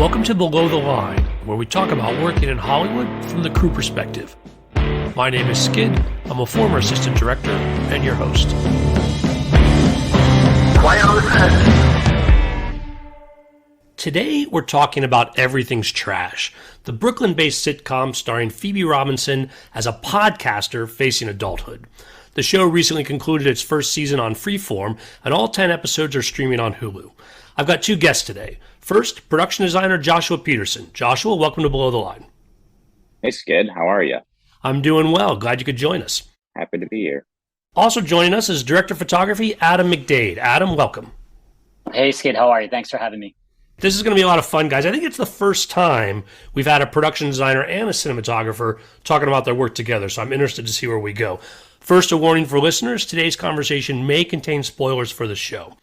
Welcome to Below the Line, where we talk about working in Hollywood from the crew perspective. My name is Skid. I'm a former assistant director and your host. Quiet on set. Today, we're talking about Everything's Trash, the Brooklyn-based sitcom starring Phoebe Robinson as a podcaster facing adulthood. The show recently concluded its first season on Freeform, and all 10 episodes are streaming on Hulu. I've got two guests today. First, production designer Joshua Petersen. Joshua, welcome to Below the Line. Hey, Skid. How are you? I'm doing well. Glad you could join us. Happy to be here. Also joining us is director of photography Adam McDaid. Adam, welcome. Hey, Skid. How are you? Thanks for having me. This is going to be a lot of fun, guys. I think it's the first time we've had a production designer and a cinematographer talking about their work together, so I'm interested to see where we go. First, a warning for listeners, today's conversation may contain spoilers for the show.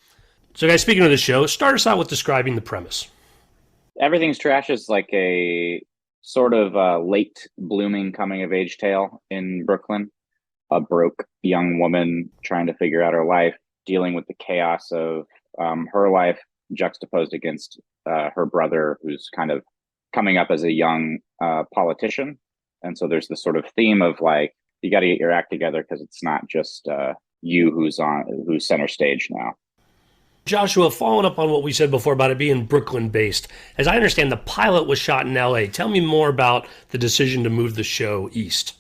So, guys, speaking of the show, start us out with describing the premise. Everything's Trash is like a sort of late blooming coming of age tale in Brooklyn. A broke young woman trying to figure out her life, dealing with the chaos of her life juxtaposed against her brother, who's kind of coming up as a young politician. And so there's this sort of theme of like, you got to get your act together because it's not just you who's center stage now. Joshua, following up on what we said before about it being Brooklyn-based, as I understand, the pilot was shot in L.A. Tell me more about the decision to move the show east.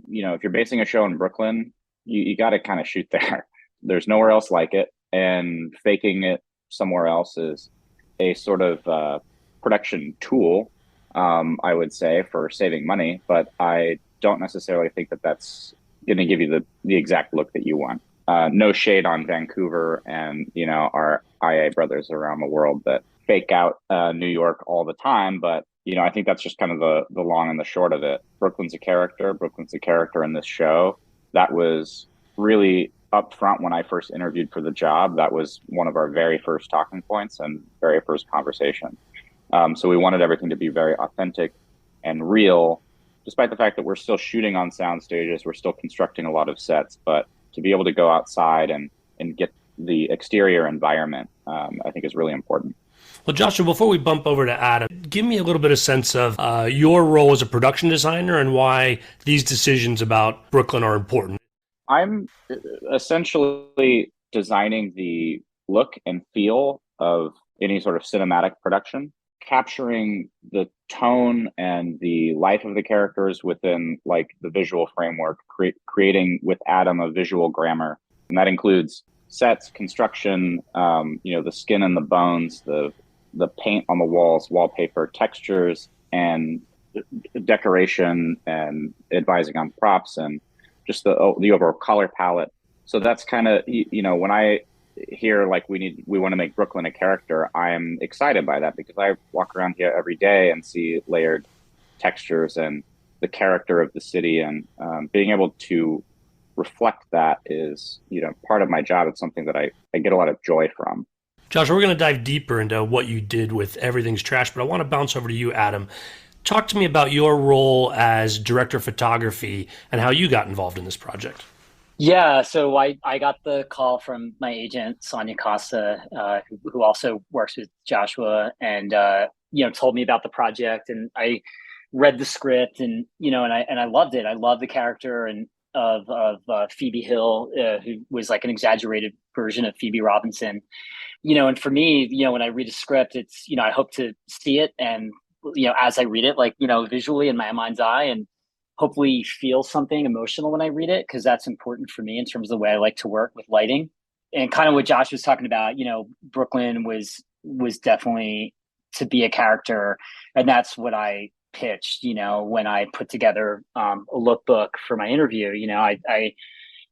You know, if you're basing a show in Brooklyn, you got to kind of shoot there. There's nowhere else like it, and faking it somewhere else is a sort of production tool, I would say, for saving money, but I don't necessarily think that that's going to give you the exact look that you want. No shade on Vancouver and, you know, our IA brothers around the world that fake out New York all the time. But, you know, I think that's just kind of the long and the short of it. Brooklyn's a character. Brooklyn's a character in this show. That was really up front when I first interviewed for the job. That was one of our very first talking points and very first conversation. So we wanted everything to be very authentic and real, despite the fact that we're still shooting on sound stages. We're still constructing a lot of sets, but to be able to go outside and get the exterior environment, I think is really important. Well, Joshua, before we bump over to Adam, give me a little bit of sense of your role as a production designer and why these decisions about Brooklyn are important. I'm essentially designing the look and feel of any sort of cinematic production, capturing the tone and the life of the characters within like the visual framework, creating with Adam a visual grammar. And that includes sets, construction, the skin and the bones, the paint on the walls, wallpaper, textures, and decoration, and advising on props, and just the overall color palette. So that's kind of, you know, when I hear like we want to make Brooklyn a character, I'm excited by that because I walk around here every day and see layered textures and the character of the city, and being able to reflect that is, you know, part of my job. It's something that I get a lot of joy from. Josh, we're going to dive deeper into what you did with Everything's Trash, but I want to bounce over to you, Adam. Talk to me about your role as director of photography and how you got involved in this project. Yeah, so I got the call from my agent, Sonia Costa, who also works with Joshua, and told me about the project, and I read the script, and I loved it. I loved the character and of Phoebe Hill, who was like an exaggerated version of Phoebe Robinson. And for me, when I read a script, it's, I hope to see it, and as I read it, like, visually in my mind's eye, and hopefully feel something emotional when I read it, because that's important for me in terms of the way I like to work with lighting. And kind of what Josh was talking about, Brooklyn was definitely to be a character, and that's what I pitched, when I put together a lookbook for my interview. I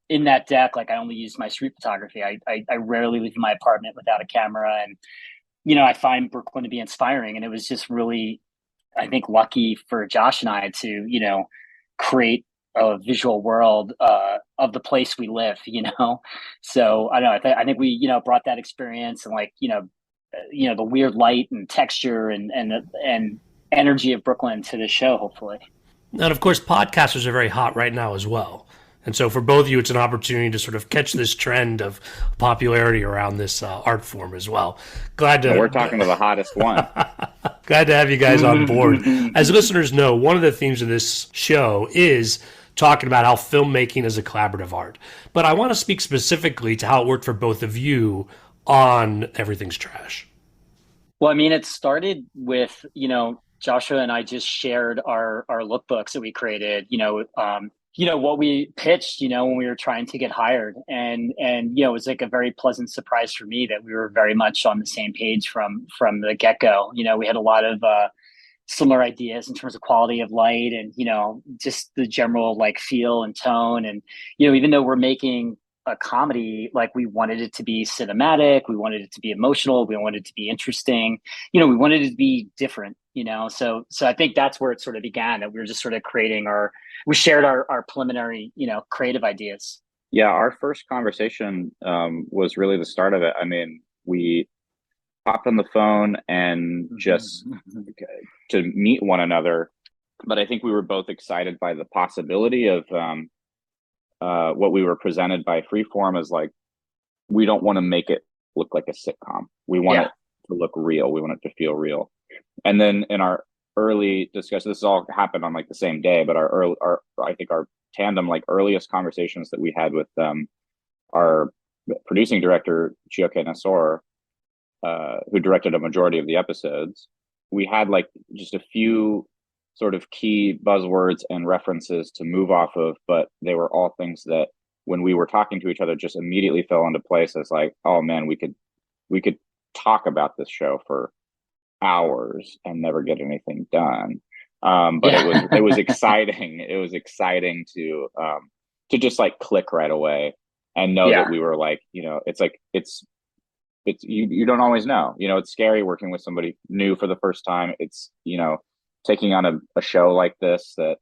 in that deck, like, I only used my street photography. I rarely leave my apartment without a camera, and I find Brooklyn to be inspiring, and it was just really, I think, lucky for Josh and I to create a visual world of the place we live, So I don't know. I think we, brought that experience and the weird light and texture and energy of Brooklyn to the show, hopefully. And of course, podcasters are very hot right now as well. And so for both of you, it's an opportunity to sort of catch this trend of popularity around this art form as well. Glad to. We're talking to the hottest one. Glad to have you guys on board. As listeners know, one of the themes of this show is talking about how filmmaking is a collaborative art. But I want to speak specifically to how it worked for both of you on Everything's Trash. Well, I mean, it started with, Joshua and I just shared our lookbooks that we created, what we pitched, when we were trying to get hired. And it was like a very pleasant surprise for me that we were very much on the same page from the get-go. We had a lot of similar ideas in terms of quality of light and, just the general like feel and tone. And, even though we're making a comedy, like we wanted it to be cinematic, we wanted it to be emotional, we wanted it to be interesting, we wanted it to be different, so I think that's where it sort of began, that we were just sort of we shared our preliminary, creative ideas. Yeah, our first conversation was really the start of it. I mean, we hopped on the phone and just to meet one another, but I think we were both excited by the possibility of what we were presented by Freeform as like, we don't want to make it look like a sitcom. We want it to look real. We want it to feel real. And then in our early discussion, this all happened on like the same day, but I think our tandem, like earliest conversations that we had with our producing director, Chioke Nasor, who directed a majority of the episodes, we had like just a few sort of key buzzwords and references to move off of, but they were all things that when we were talking to each other just immediately fell into place as like, oh man, we could talk about this show for hours and never get anything done. But it was exciting. It was exciting to just like click right away and know that we were like, it's like, it's you don't always know, it's scary working with somebody new for the first time. It's, taking on a show like this that,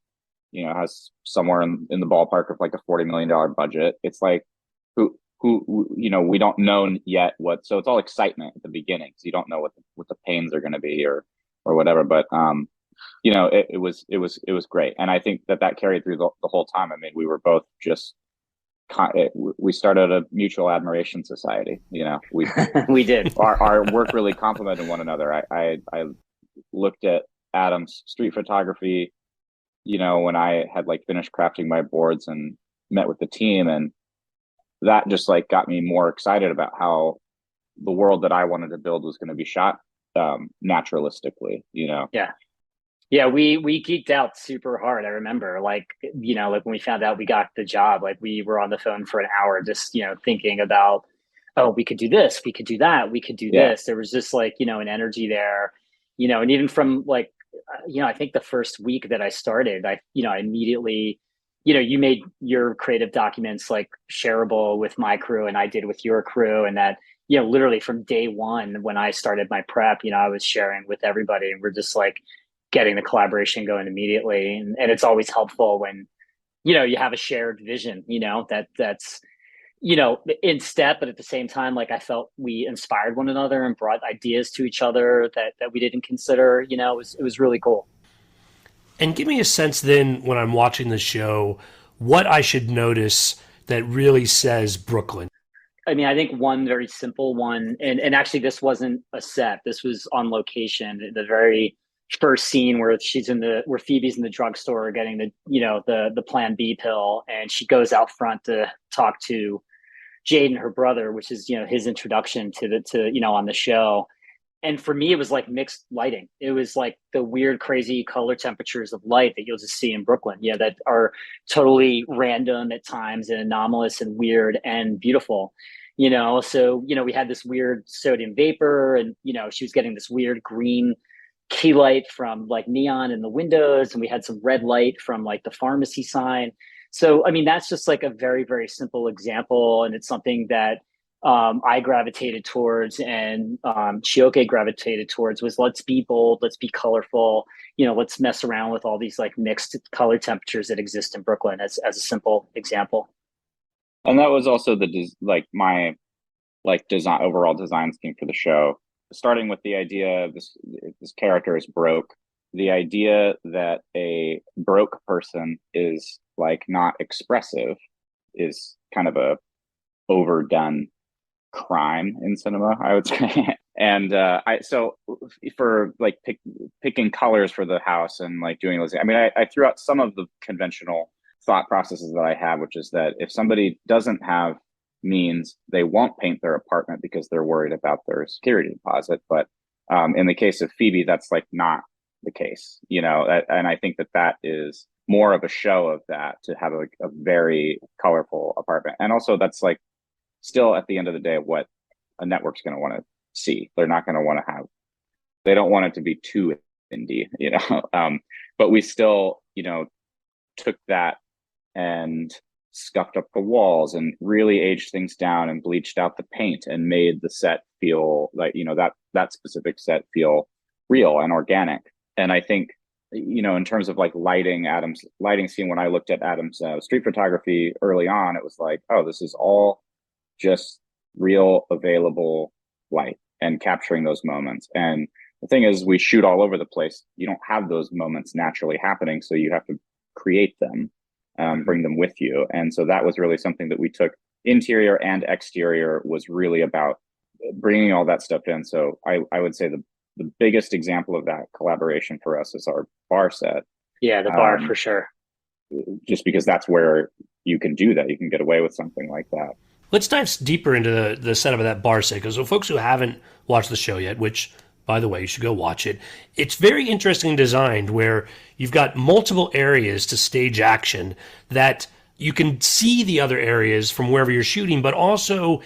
has somewhere in the ballpark of like a $40 million budget. It's like, who, we don't know yet so it's all excitement at the beginning. So you don't know what the pains are going to be or whatever. But, it was great. And I think that carried through the whole time. I mean, we were both just, we started a mutual admiration society. We did. Our work really complemented one another. I looked at Adam's street photography, when I had like finished crafting my boards and met with the team, and that just like got me more excited about how the world that I wanted to build was going to be shot naturalistically. Yeah, we geeked out super hard. I remember like when we found out we got the job, like we were on the phone for an hour just thinking about, oh, we could do this, we could do that, we could do this. There was just like an energy there, and even from like I think the first week that I started, I immediately, you made your creative documents like shareable with my crew and I did with your crew. And that, literally from day one, when I started my prep, I was sharing with everybody and we're just like getting the collaboration going immediately. And it's always helpful when, you have a shared vision, that's, in step, but at the same time, like I felt we inspired one another and brought ideas to each other that we didn't consider. It was really cool. And give me a sense then when I'm watching the show, what I should notice that really says Brooklyn. I mean, I think one very simple one, and actually this wasn't a set. This was on location. The very first scene where where Phoebe's in the drugstore getting the Plan B pill, and she goes out front to talk to Jaden, her brother, which is his introduction to on the show. And for me, it was like mixed lighting. It was like the weird, crazy color temperatures of light that you'll just see in Brooklyn, that are totally random at times and anomalous and weird and beautiful. So we had this weird sodium vapor, and she was getting this weird green key light from like neon in the windows, and we had some red light from like the pharmacy sign. So, I mean, that's just like a very, very simple example. And it's something that I gravitated towards and Chioke gravitated towards was let's be bold, let's be colorful, let's mess around with all these like mixed color temperatures that exist in Brooklyn as a simple example. And that was also my overall design scheme for the show, starting with the idea of this character is broke. The idea that a broke person is like not expressive is kind of a overdone crime in cinema, I would say. And so for like picking colors for the house and like doing those, I mean, I threw out some of the conventional thought processes that I have, which is that if somebody doesn't have means, they won't paint their apartment because they're worried about their security deposit. But in the case of Phoebe, that's like not the case, you know, and I think that that is more of a show of that, to have a very colorful apartment. And also that's like still at the end of the day what a network's going to want to see. They're not going to want to have, they don't want it to be too indie, you know. But we still, you know, took that and scuffed up the walls and really aged things down and bleached out the paint and made the set feel like, you know, that specific set feel real and organic. And I think, you know, in terms of like Adam's lighting scene, when I looked at Adam's street photography early on, it was like, oh, this is all just real available light and capturing those moments. And the thing is, we shoot all over the place. You don't have those moments naturally happening, so you have to create them, bring them with you. And so that was really something that we took. Interior and exterior was really about bringing all that stuff in. So I would say the biggest example of that collaboration for us is our bar set. Yeah, the bar for sure. Just because that's where you can do that. You can get away with something like that. Let's dive deeper into the setup of that bar set, because for folks who haven't watched the show yet, which, by the way, you should go watch it, it's very interesting designed, where you've got multiple areas to stage action that you can see the other areas from wherever you're shooting, but also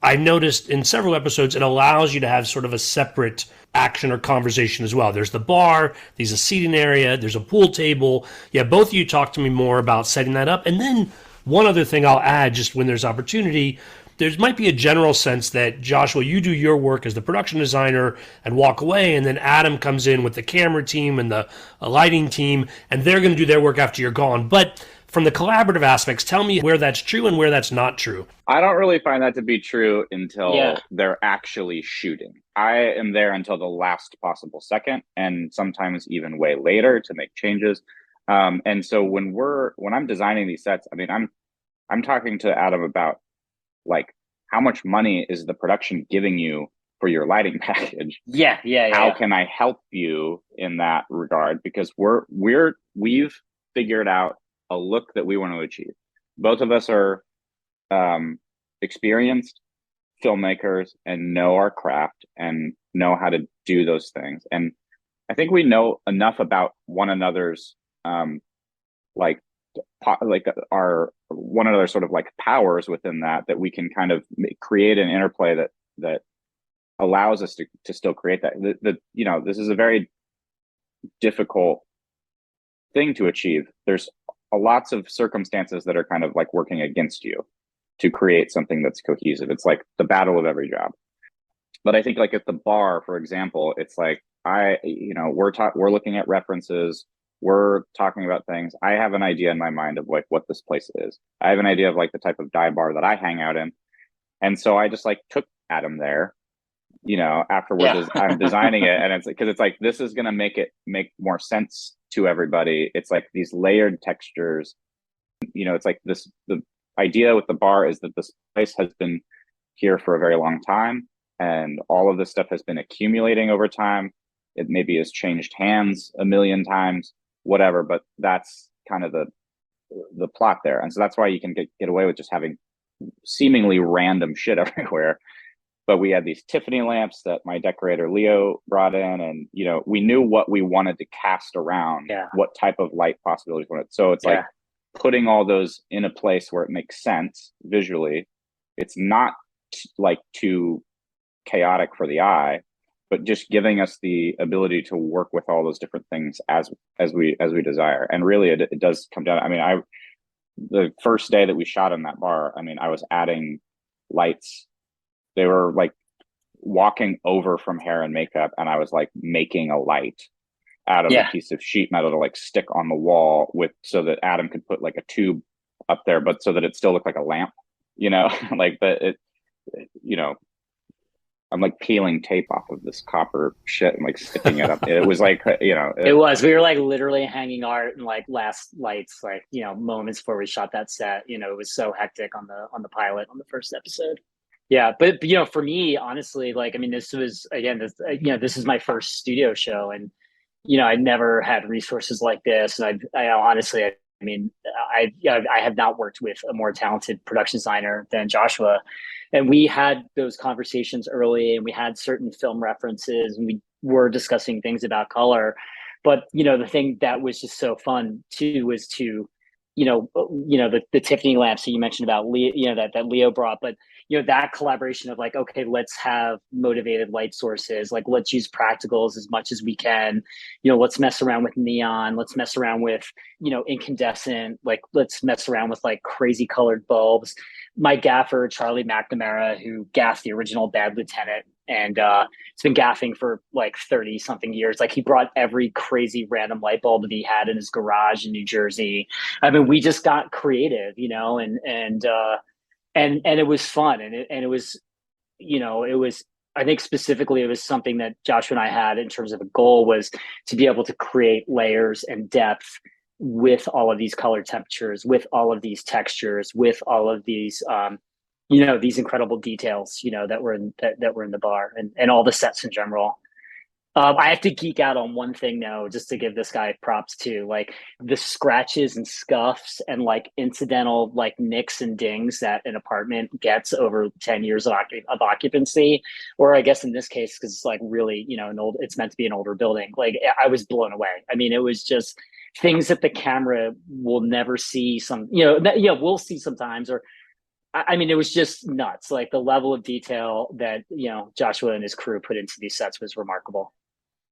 I noticed in several episodes it allows you to have sort of a separate action or conversation as well. There's the bar, there's a seating area, there's a pool table. Yeah, both of you talk to me more about setting that up. And then one other thing I'll add, just when there's opportunity, there might be a general sense that, Joshua, you do your work as the production designer and walk away, and then Adam comes in with the camera team and the lighting team, and they're going to do their work after you're gone. But from the collaborative aspects, tell me where that's true and where that's not true. I don't really find that to be true until they're actually shooting. I am there until the last possible second, and sometimes even way later to make changes. And so when I'm designing these sets, I mean, I'm talking to Adam about like, how much money is the production giving you for your lighting package? How can I help you in that regard? Because we've figured out a look that we want to achieve. Both of us are experienced filmmakers and know our craft and know how to do those things. And I think we know enough about one another's like our one another sort of like powers within that we can kind of create an interplay that allows us to still create that. You know, this is a very difficult thing to achieve. There's lots of circumstances that are kind of like working against you to create something that's cohesive. It's like the battle of every job. But I think like at the bar, for example, it's like we're looking at references, we're talking about things. I have an idea in my mind of like what this place is. I have an idea of like the type of dive bar that I hang out in. And so I just like took Adam there, you know, afterwards. I'm designing it, and it's because it's like, this is going to make more sense to everybody. It's like these layered textures, you know. It's like the idea with the bar is that this place has been here for a very long time, and all of this stuff has been accumulating over time. It maybe has changed hands a million times, whatever, but that's kind of the plot there. And so that's why you can get away with just having seemingly random shit everywhere. But we had these Tiffany lamps that my decorator Leo brought in, and you know, we knew what we wanted to cast around, what type of light possibilities we wanted. So it's like putting all those in a place where it makes sense visually. It's not like too chaotic for the eye, but just giving us the ability to work with all those different things as we desire. And really, it does come down. I mean, the first day that we shot in that bar, I mean, I was adding lights. They were like walking over from hair and makeup, and I was like making a light out of a piece of sheet metal to like stick on the wall so that Adam could put like a tube up there, but so that it still looked like a lamp, you know. Like you know, I'm like peeling tape off of this copper shit and like sticking it up. It was like, you know, we were like literally hanging art and like last lights, like, you know, moments before we shot that set. You know, it was so hectic on the pilot, on the first episode. Yeah, but you know, for me, honestly, like I mean, this was again, this you know, this is my first studio show, and you know, I never had resources like this, and I honestly, I mean, I have not worked with a more talented production designer than Joshua, and we had those conversations early, and we had certain film references, and we were discussing things about color, but you know, the thing that was just so fun too was to the Tiffany lamps that you mentioned about Leo, you know, that Leo brought, but you know, that collaboration of like, okay, let's have motivated light sources, like let's use practicals as much as we can, you know, let's mess around with neon, let's mess around with, you know, incandescent, like let's mess around with like crazy colored bulbs. My gaffer Charlie McNamara, who gaffed the original Bad Lieutenant, and it's been gaffing for like 30 something years, like he brought every crazy random light bulb that he had in his garage in New Jersey. I mean, we just got creative, you know, and it was fun, and it was, you know, it was, I think specifically it was something that Joshua and I had in terms of a goal, was to be able to create layers and depth with all of these color temperatures, with all of these textures, with all of these you know, these incredible details, you know, that were that were in the bar, and all the sets in general. I have to geek out on one thing though, just to give this guy props too. Like the scratches and scuffs and like incidental like nicks and dings that an apartment gets over 10 years of occupancy, or I guess in this case, because it's like really, you know, it's meant to be an older building. Like I was blown away. I mean, it was just things that the camera will never see. Some, you know, we'll see sometimes, or I mean, it was just nuts. Like the level of detail that, you know, Joshua and his crew put into these sets was remarkable,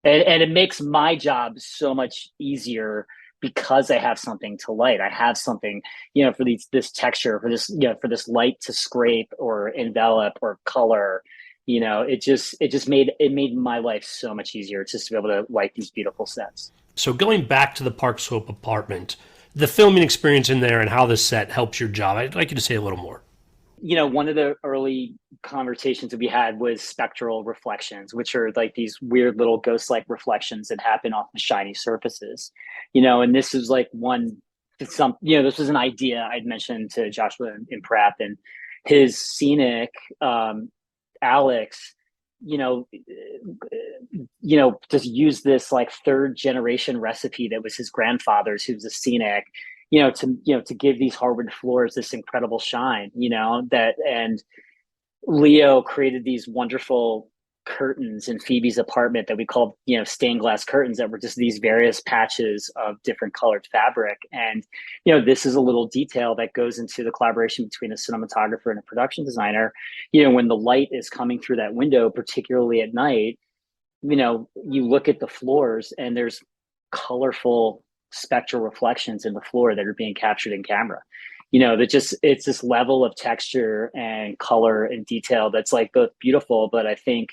and it makes my job so much easier because I have something to light. I have something, you know, for this texture, for this, you know, for this light to scrape or envelop or color. You know, it just made my life so much easier just to be able to light these beautiful sets. So going back to the Park Slope apartment, the filming experience in there and how this set helps your job, I'd like you to say a little more. You know, one of the early conversations that we had was spectral reflections, which are like these weird little ghost-like reflections that happen off the shiny surfaces. You know, and this is like this was an idea I'd mentioned to Joshua in prep, and his scenic, Alex, you know, just use this like third generation recipe that was his grandfather's, who was a scenic, to give these hardwood floors this incredible shine, you know, that, and Leo created these wonderful curtains in Phoebe's apartment that we called, you know, stained glass curtains, that were just these various patches of different colored fabric. And, you know, this is a little detail that goes into the collaboration between a cinematographer and a production designer. You know, when the light is coming through that window, particularly at night, you know, you look at the floors and there's colorful spectral reflections in the floor that are being captured in camera. You know, that just, it's this level of texture and color and detail that's like both beautiful, but I think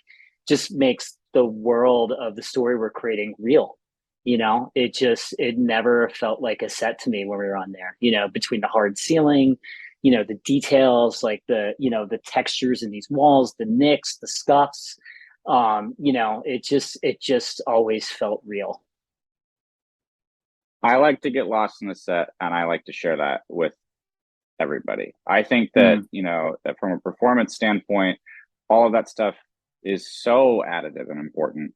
just makes the world of the story we're creating real. You know, it never felt like a set to me when we were on there, you know, between the hard ceiling, you know, the details, like the textures in these walls, the nicks, the scuffs, you know, it just always felt real. I like to get lost in the set, and I like to share that with everybody. I think that, you know, that from a performance standpoint, all of that stuff is so additive and important.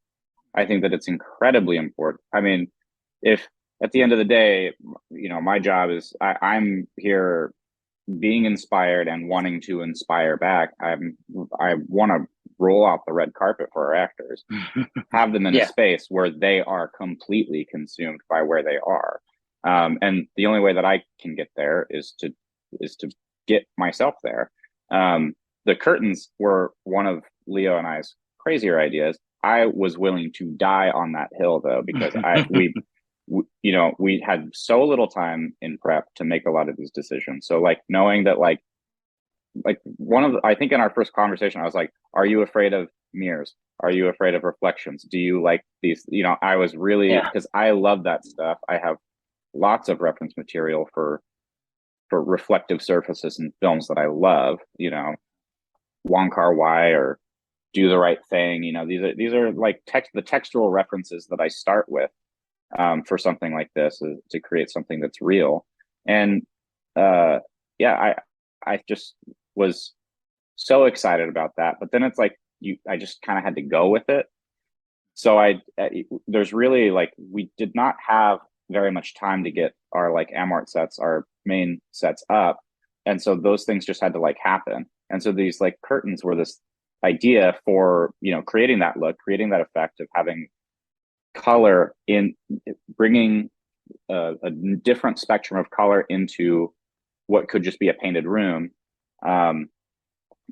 I think that it's incredibly important. I mean, if at the end of the day, you know, my job is I'm here being inspired and wanting to inspire back. I want to roll out the red carpet for our actors, have them in a space where they are completely consumed by where they are. And the only way that I can get there is to get myself there. The curtains were one of Leo and I's crazier ideas. I was willing to die on that hill though, because we had so little time in prep to make a lot of these decisions. So like knowing that like I think in our first conversation, I was like, are you afraid of mirrors? Are you afraid of reflections? Do you like these? You know, I was really, because I love that stuff. I have lots of reference material for reflective surfaces and films that I love, you know, Wong Kar-wai or Do the Right Thing. You know, these are like the textural references that I start with for something like this, to create something that's real. And I just was so excited about that. But then it's like I just kind of had to go with it. So there's really like, we did not have very much time to get our like Amart sets, our main sets up. And so those things just had to like happen. And so these like curtains were this idea for, creating that look, creating that effect of having color in, bringing a different spectrum of color into what could just be a painted room.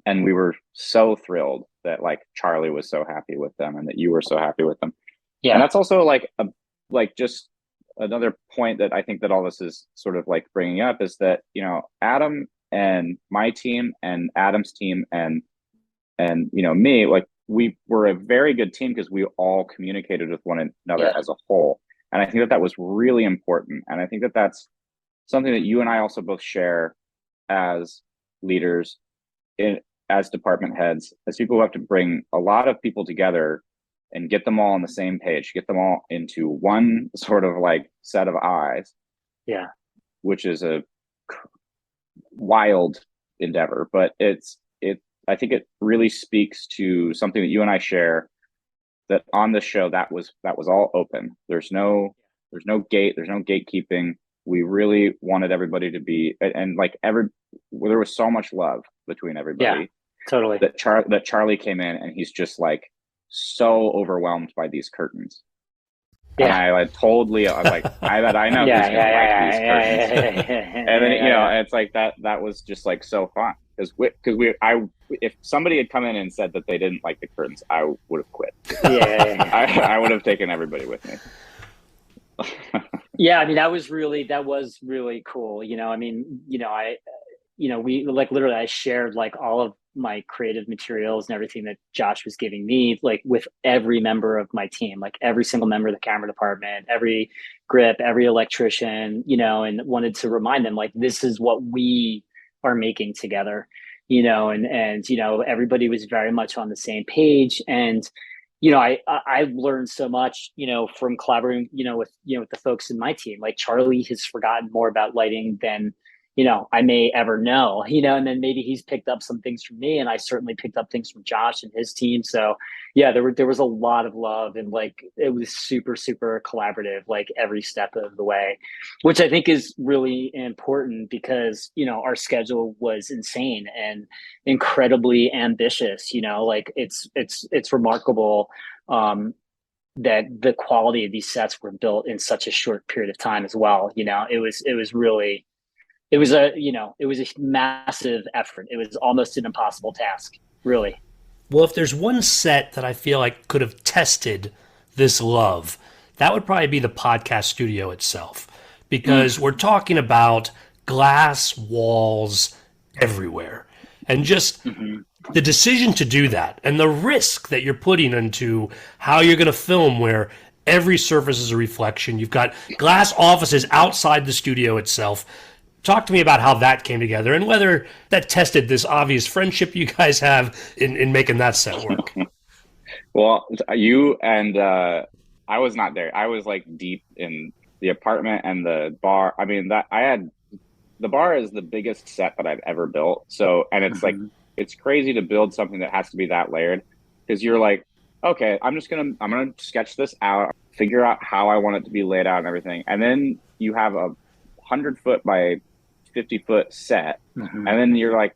And we were so thrilled that like Charlie was so happy with them and that you were so happy with them. Yeah. And that's also like just another point that I think that all this is sort of like bringing up is that, Adam and my team and Adam's team and me, like we were a very good team because we all communicated with one another as a whole. And I think that was really important. And I think that that's something that you and I also both share as leaders, as department heads, as people who have to bring a lot of people together and get them all on the same page, get them all into one sort of like set of eyes. Yeah. Which is a wild endeavor, but I think it really speaks to something that you and I share, that on the show that was all open. There's no gatekeeping. We really wanted everybody to be, and like there was so much love between everybody. Yeah, totally. That Charlie came in and he's just like so overwhelmed by these curtains. Yeah. And I told Leo, I was like, I bet I know who's going to like these curtains. And then, it's like that was just like so fun. If somebody had come in and said that they didn't like the curtains, I would have quit. I would have taken everybody with me. Yeah, I mean, that was really cool. We like literally I shared like all of my creative materials and everything that Josh was giving me, like with every member of my team, like every single member of the camera department, every grip, every electrician, and wanted to remind them like, this is what we are making together, and everybody was very much on the same page. And I learned so much, from collaborating, with the folks in my team. Like Charlie has forgotten more about lighting than, I may ever know, and then maybe he's picked up some things from me, and I certainly picked up things from Josh and his team. So yeah, there was a lot of love, and like, it was super, super collaborative, like every step of the way, which I think is really important because, our schedule was insane and incredibly ambitious, like it's remarkable, that the quality of these sets were built in such a short period of time as well. It was a massive effort. It was almost an impossible task, really. Well, if there's one set that I feel like could have tested this love, that would probably be the podcast studio itself, because we're talking about glass walls everywhere, and just the decision to do that and the risk that you're putting into how you're going to film, where every surface is a reflection. You've got glass offices outside the studio itself. Talk to me about how that came together and whether that tested this obvious friendship you guys have in making that set work. Well, you and I was not there. I was like deep in the apartment and the bar. I mean, the bar is the biggest set that I've ever built. So, and it's like, it's crazy to build something that has to be that layered, because you're like, okay, I'm going to sketch this out, figure out how I want it to be laid out and everything. And then you have a 100-foot by 50-foot set. And then you're like,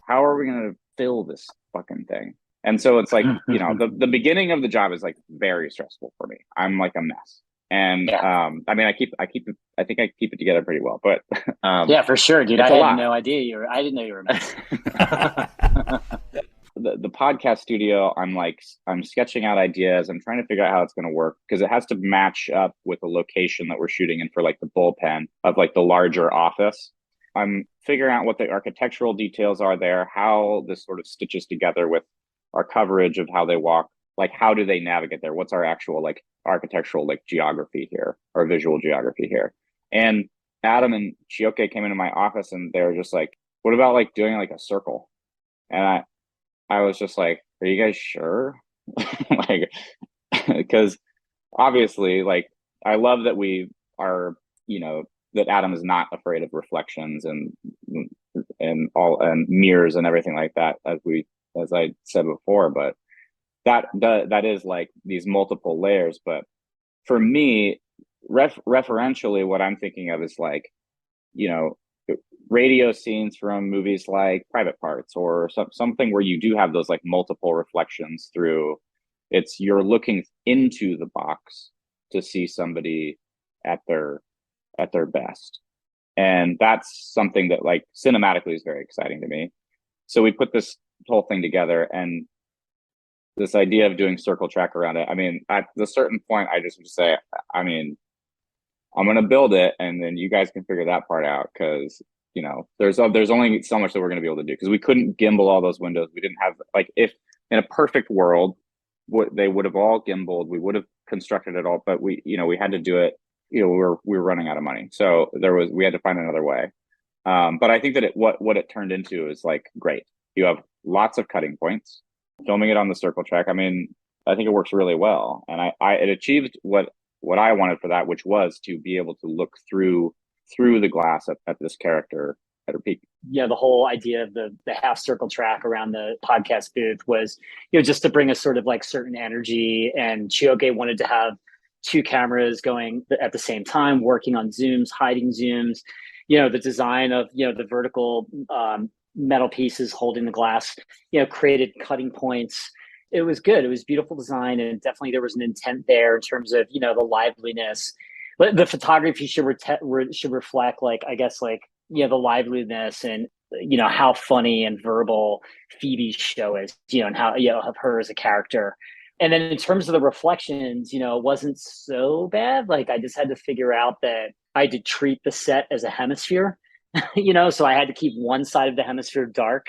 how are we going to fill this fucking thing? And so it's like, the beginning of the job is like very stressful for me. I'm like a mess. And I mean, I think I keep it together pretty well, but yeah, for sure, dude. I had no idea I didn't know you were a mess. The podcast studio, I'm sketching out ideas. I'm trying to figure out how it's going to work, because it has to match up with the location that we're shooting in for like the bullpen of like the larger office. I'm figuring out what the architectural details are there, how this sort of stitches together with our coverage of how they walk. Like, how do they navigate there? What's our actual like architectural like geography here, or visual geography here? And Adam and Chioke came into my office and they were just like, what about like doing like a circle? And I was just like, are you guys sure? Like, because obviously, like, I love that we are, that Adam is not afraid of reflections and all and mirrors and everything like that, as I said before. But that is like these multiple layers. But for me, referentially, what I'm thinking of is like, you know, radio scenes from movies like Private Parts, or something where you do have those like multiple reflections through. You're looking into the box to see somebody at their best. And that's something that like cinematically is very exciting to me. So we put this whole thing together, and this idea of doing circle track around it. I mean, at a certain point, I just would say, I mean, I'm going to build it, and then you guys can figure that part out, because, you know, there's only so much that we're going to be able to do, because we couldn't gimbal all those windows. We didn't have, like, if in a perfect world, they would have all gimbaled. We would have constructed it all, but we had to do it. You know, we were running out of money, so we had to find another way. But I think that what it turned into is like great. You have lots of cutting points. Filming it on the circle track, I mean, I think it works really well, and it achieved what I wanted for that, which was to be able to look through the glass at this character at her peak. Yeah, the whole idea of the half circle track around the podcast booth was, you know, just to bring a sort of like certain energy. And Chioke wanted to have two cameras going at the same time, working on zooms, hiding zooms. You know, the design of, you know, the vertical metal pieces holding the glass, you know, created cutting points. It was good. It was beautiful design, and definitely there was an intent there in terms of, you know, the liveliness. But the photography should reflect, like, I guess, like, you know, the liveliness and, you know, how funny and verbal Phoebe's show is, you know, and how, you know, of her as a character. And then in terms of the reflections, you know, it wasn't so bad. Like, I just had to figure out that I had to treat the set as a hemisphere, you know, so I had to keep one side of the hemisphere dark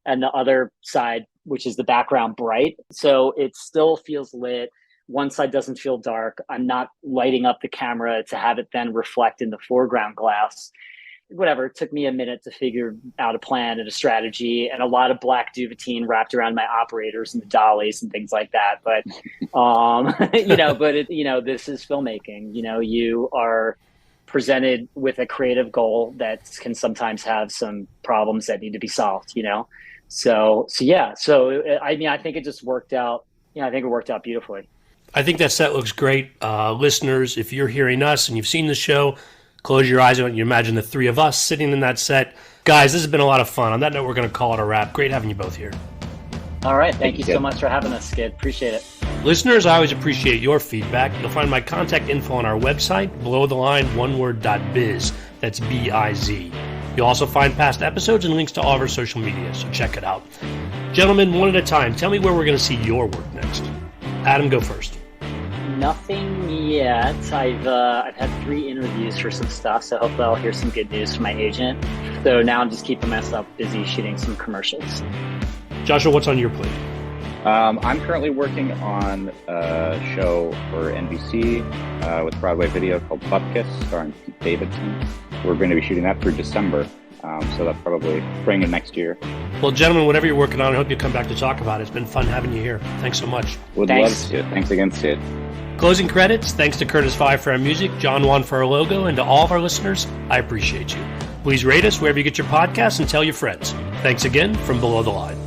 and the other side, which is the background, bright. So it still feels lit. One side doesn't feel dark. I'm not lighting up the camera to have it then reflect in the foreground glass. Whatever, it took me a minute to figure out a plan and a strategy, and a lot of black duvetine wrapped around my operators and the dollies and things like that. But, you know, this is filmmaking. You know, you are presented with a creative goal that can sometimes have some problems that need to be solved, you know? So yeah. So, I mean, I think it just worked out. Yeah, I think it worked out beautifully. I think that set looks great. Listeners, if you're hearing us and you've seen the show, close your eyes and you imagine the three of us sitting in that set. Guys, this has been a lot of fun. On that note, we're going to call it a wrap. Great having you both here. All right. Thank you so much for having us, Skid. Appreciate it. Listeners, I always appreciate your feedback. You'll find my contact info on our website, belowtheline.biz. That's B-I-Z. You'll also find past episodes and links to all of our social media, so check it out. Gentlemen, one at a time, tell me where we're going to see your work next. Adam, go first. Nothing yet. I've had 3 interviews for some stuff, so hopefully I'll hear some good news from my agent. So now I'm just keeping myself busy shooting some commercials. Joshua, what's on your plate? I'm currently working on a show for NBC with Broadway Video called Bupkis, starring Pete Davidson. We're going to be shooting that through December, so that's probably spring of next year. Well, gentlemen, whatever you're working on, I hope you come back to talk about it. It's been fun having you here. Thanks so much. Would love to. Thanks again, Sid. Closing credits, thanks to Curtis Five for our music, John Juan for our logo, and to all of our listeners, I appreciate you. Please rate us wherever you get your podcasts and tell your friends. Thanks again from Below the Line.